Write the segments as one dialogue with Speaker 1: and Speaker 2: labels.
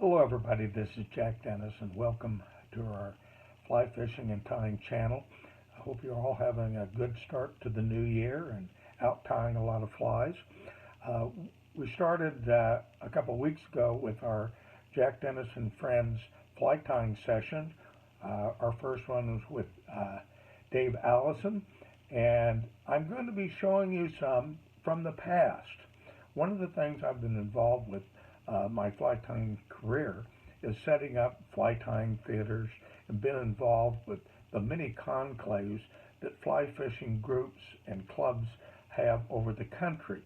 Speaker 1: Hello everybody, this is Jack Dennis and welcome to our fly fishing and tying channel. I hope you're all having a good start to the new year and out tying a lot of flies. We started a couple of weeks ago with our Jack Dennis and Friends fly tying session. Our first one was with Dave Allison, and I'm going to be showing you some from the past. One of the things I've been involved with my fly tying career is setting up fly tying theaters and been involved with the many conclaves that fly fishing groups and clubs have over the country.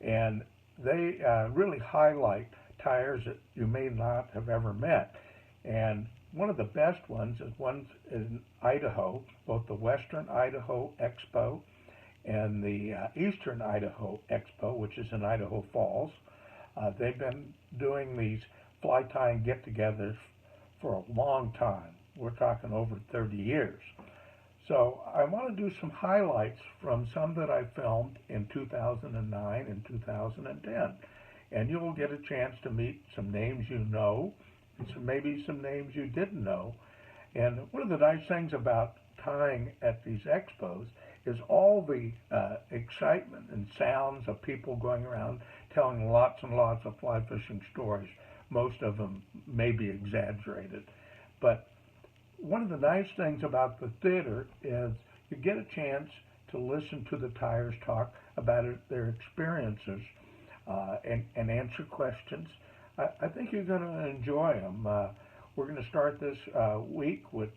Speaker 1: And they really highlight tyers that you may not have ever met. And one of the best ones is one in Idaho, both the Western Idaho Expo and the Eastern Idaho Expo, which is in Idaho Falls. They've been doing these fly tying get-togethers for a long time. We're talking over 30 years. So I want to do some highlights from some that I filmed in 2009 and 2010. And you'll get a chance to meet some names you know, and maybe some names you didn't know. And one of the nice things about tying at these expos is all the excitement and sounds of people going around telling lots and lots of fly fishing stories. Most of them may be exaggerated. But one of the nice things about the theater is you get a chance to listen to the tyers talk about their experiences and answer questions. I think you're going to enjoy them. We're going to start this week with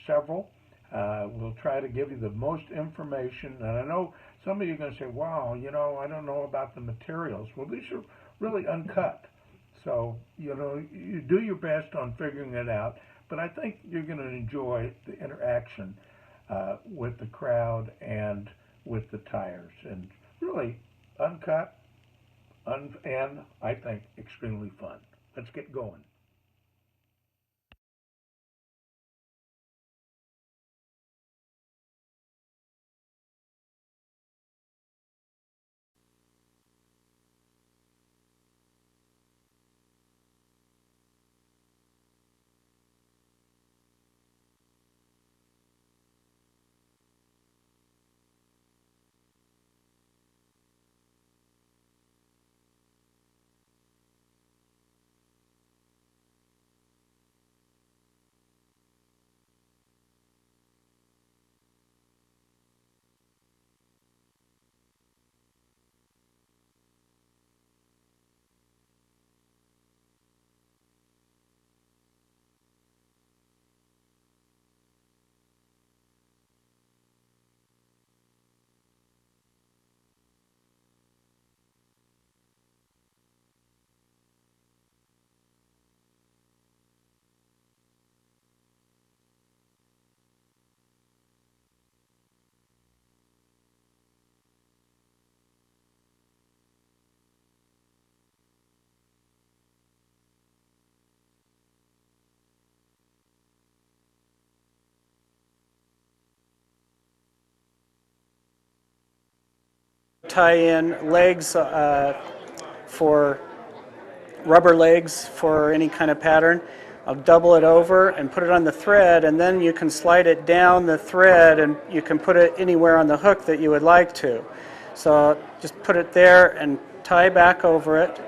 Speaker 1: several. We'll try to give you the most information. And I know some of you are going to say, wow, you know, I don't know about the materials. Well, these are really uncut. So, you know, you do your best on figuring it out. But I think you're going to enjoy the interaction with the crowd and with the tyers. And really uncut and I think extremely fun. Let's get going.
Speaker 2: Tie in legs for rubber legs for any kind of pattern. I'll double it over and put it on the thread, and then you can slide it down the thread and you can put it anywhere on the hook that you would like to. So just put it there and tie back over it.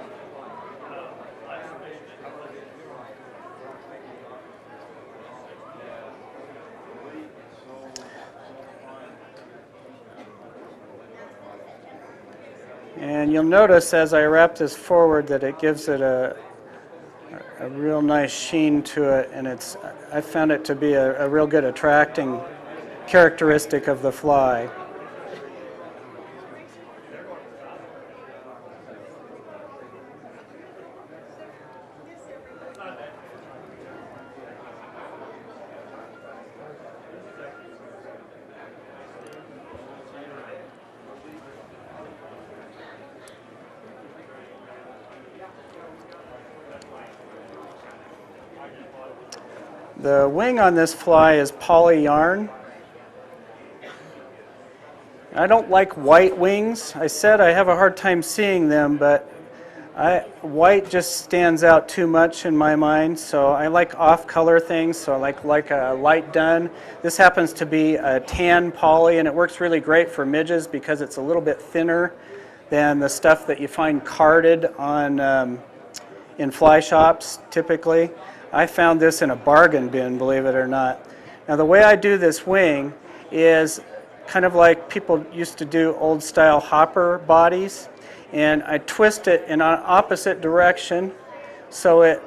Speaker 2: And you'll notice as I wrap this forward that it gives it a real nice sheen to it, and I found it to be a real good attracting characteristic of the fly. The wing on this fly is poly yarn. I don't like white wings. I said I have a hard time seeing them, but White just stands out too much in my mind, so I like off-color things, so I like a light dun. This happens to be a tan poly, and it works really great for midges because it's a little bit thinner than the stuff that you find carded on in fly shops typically. I found this in a bargain bin, believe it or not. Now the way I do this wing is kind of like people used to do old-style hopper bodies. And I twist it in an opposite direction so it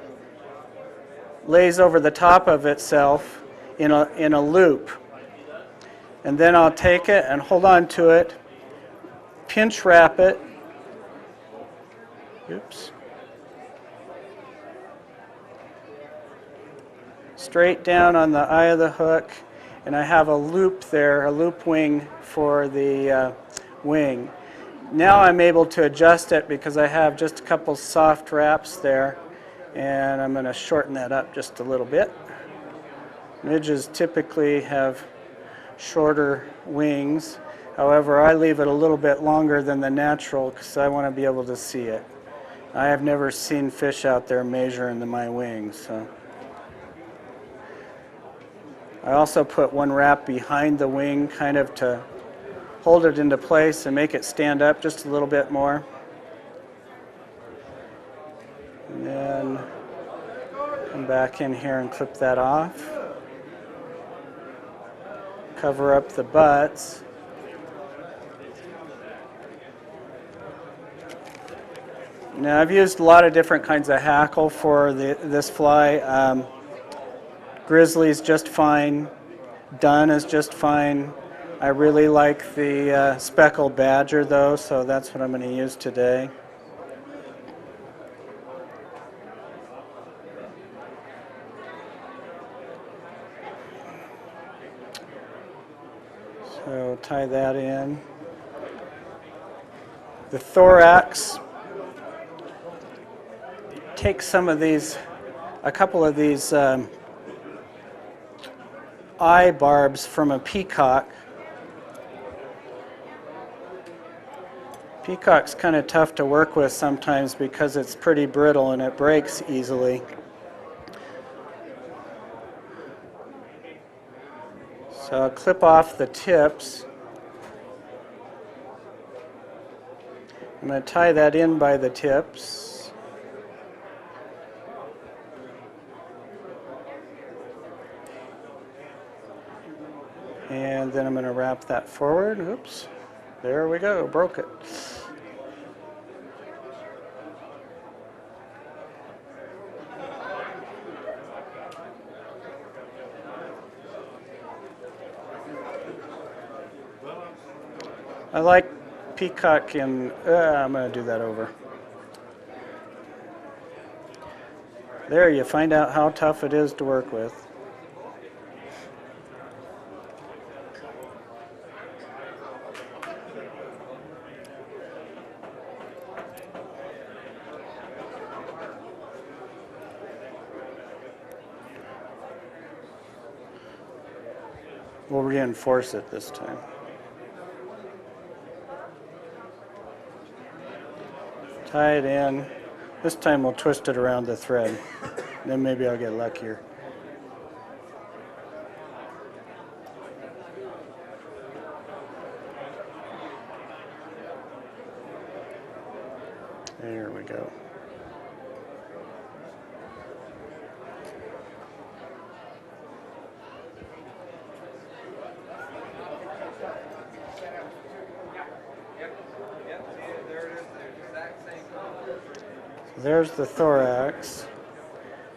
Speaker 2: lays over the top of itself in a loop. And then I'll take it and hold on to it, pinch wrap it, oops, straight down on the eye of the hook, and I have a loop there, a loop wing for the wing. Now I'm able to adjust it because I have just a couple soft wraps there, and I'm going to shorten that up just a little bit. Midges typically have shorter wings. However, I leave it a little bit longer than the natural because I want to be able to see it. I have never seen fish out there measuring my wings. So. I also put one wrap behind the wing kind of to hold it into place and make it stand up just a little bit more. And then come back in here and clip that off. Cover up the butts. Now I've used a lot of different kinds of hackle for this fly. Grizzly's just fine. Dun is just fine. I really like the speckled badger though, so that's what I'm going to use today. So tie that in. The thorax, take some of these, a couple of these eye barbs from a peacock. Peacock's kind of tough to work with sometimes because it's pretty brittle and it breaks easily. So I'll clip off the tips. I'm going to tie that in by the tips. And then I'm going to wrap that forward. Oops. There we go, broke it. I like peacock in, I'm going to do that over. There, you find out how tough it is to work with. We'll reinforce it this time. Tie it in. This time we'll twist it around the thread. Then maybe I'll get luckier. There we go. There's the thorax.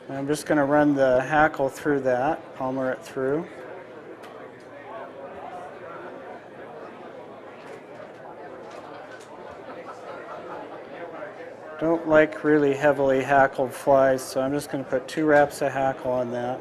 Speaker 2: I'm just going to run the hackle through that, palmer it through. Don't like really heavily hackled flies, so I'm just going to put 2 wraps of hackle on that.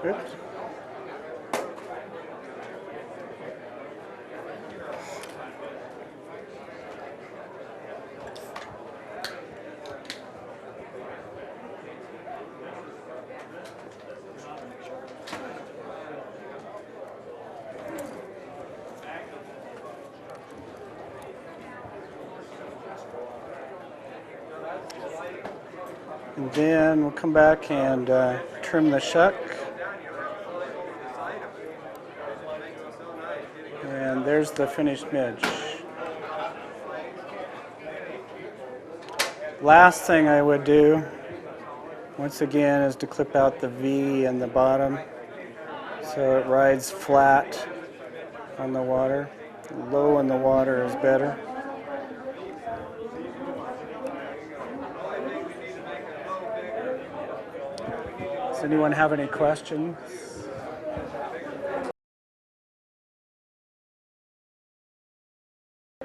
Speaker 2: Oops. And then we'll come back and trim the shuck. And there's the finished midge. Last thing I would do, once again, is to clip out the V in the bottom so it rides flat on the water. Low in the water is better. Does anyone have any questions?